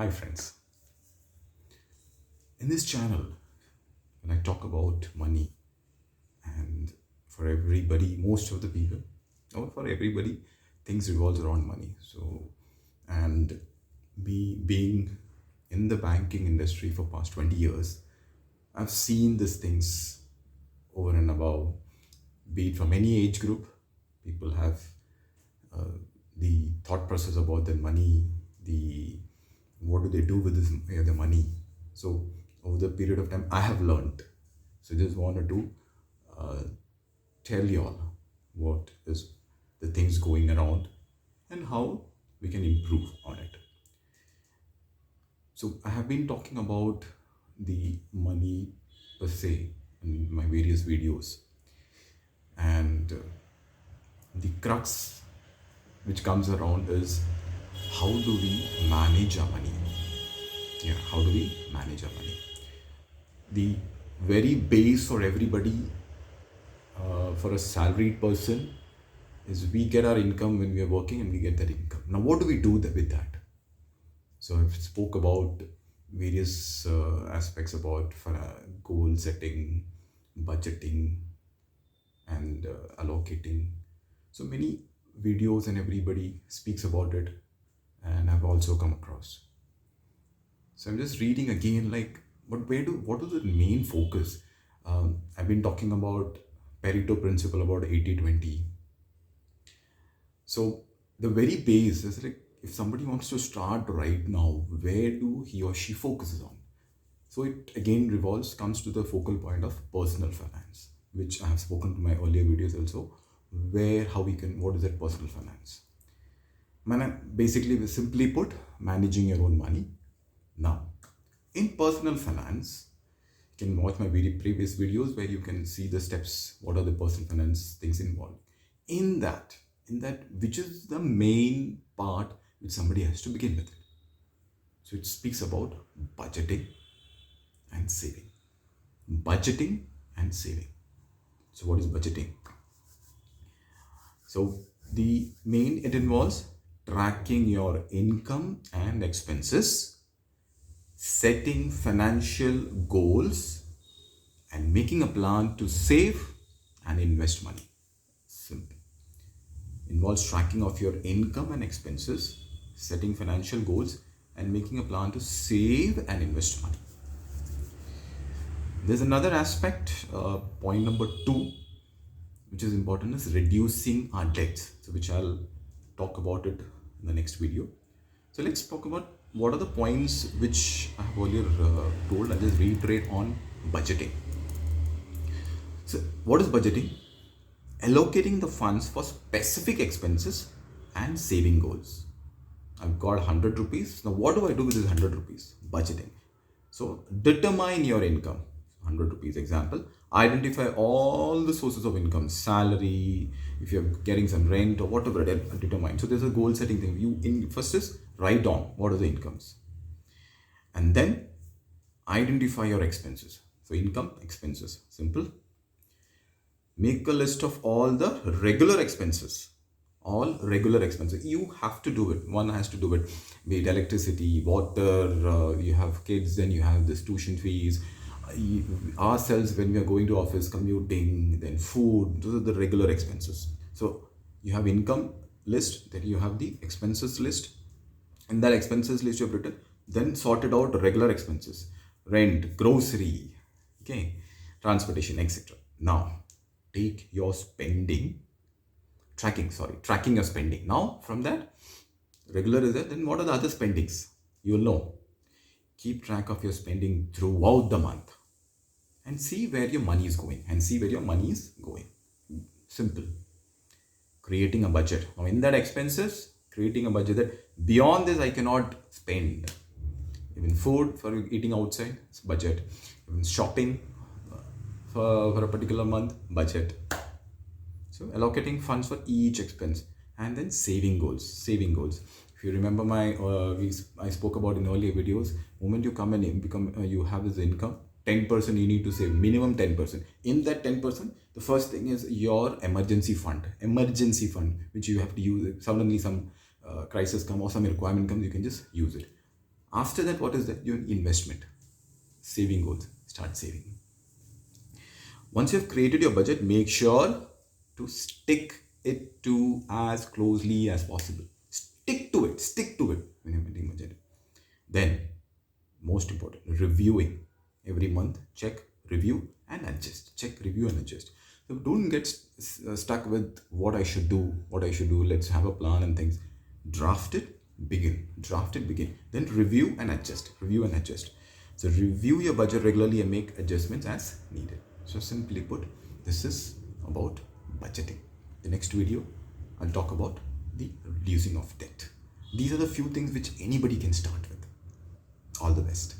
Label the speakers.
Speaker 1: Hi friends, in this channel when I talk about money and for everybody, most of the people or for everybody, things revolves around money. And me being in the banking industry for past 20 years, I've seen these things over and above, be it from any age group. People have the thought process about their money, the what do they do with the money. So over the period of time, I have learned. So just wanted to uh, tell you all what is the things going around and how we can improve on it. So I have been talking about the money per se in my various videos, and the crux which comes around is how do we manage our money? Yeah, how do we manage our money? The very base for everybody, for a salaried person, is we get our income when we are working and we get that income. Now, what do we do with that? So I've spoke about various aspects about goal setting, budgeting, and allocating. So many videos and everybody speaks about it, and I've also come across. So I'm just reading again, like, but what is the main focus? I've been talking about Pareto principle about 80-20. So the very base is like if somebody wants to start right now, where do he or she focuses on? So it again comes to the focal point of personal finance, which I have spoken to my earlier videos also, what is that personal finance? Basically, simply put, managing your own money. Now, in personal finance, you can watch my previous videos where you can see the steps, what are the personal finance things involved. In that, which is the main part which somebody has to begin with it. So it speaks about budgeting and saving. Budgeting and saving. So what is budgeting? So it involves tracking your income and expenses, setting financial goals, and making a plan to save and invest money. Simple. Involves tracking of your income and expenses, setting financial goals, and making a plan to save and invest money. There's another aspect, point number 2, which is important, is reducing our debts. So which I'll talk about it in the next video. So let's talk about what are the points which I have earlier told. I'll just reiterate on budgeting. So what is budgeting? Allocating the funds for specific expenses and saving goals. I've got 100 rupees. Now what do I do with this 100 rupees? Budgeting. So determine your income. 100 rupees example. Identify all the sources of income, salary, if you're getting some rent or whatever, determine. So there's a goal setting thing. First is write down what are the incomes. And then identify your expenses. So income, expenses, simple. Make a list of all the regular expenses. All regular expenses. You have to do it. One has to do it. Be it electricity, water, you have kids, then you have this tuition fees. Ourselves when we are going to office, commuting, then food, those are the regular expenses. So you have income list, then you have the expenses list. In that expenses list you have written, then sorted out regular expenses, rent, grocery, okay, transportation, etc. Now take your tracking your spending. Now from that, regular is there, then what are the other spendings? You'll know. Keep track of your spending throughout the month and see where your money is going Simple. Creating a budget. Now in that expenses, creating a budget that beyond this I cannot spend. Even food for eating outside, it's budget. Even shopping for a particular month, budget. So allocating funds for each expense, and then saving goals. If you remember I spoke about in earlier videos, moment you come and become, you have this income, 10% you need to save, minimum 10%. In that 10%, the first thing is your emergency fund, which you have to use. Suddenly some crisis come or some requirement comes, you can just use it. After that, what is that? Your investment, saving goals. Start saving. Once you've created your budget, make sure to stick it to as closely as possible. Stick to it when you're making budget. Then, most important, reviewing every month. Check, review, and adjust. Check, review, and adjust. So don't get stuck with what I should do, what I should do. Let's have a plan and things. Draft it, begin. Draft it, begin. Then review and adjust. Review and adjust. So review your budget regularly and make adjustments as needed. So simply put, this is about budgeting. The next video, I'll talk about the reducing of debt. These are the few things which anybody can start with. All the best.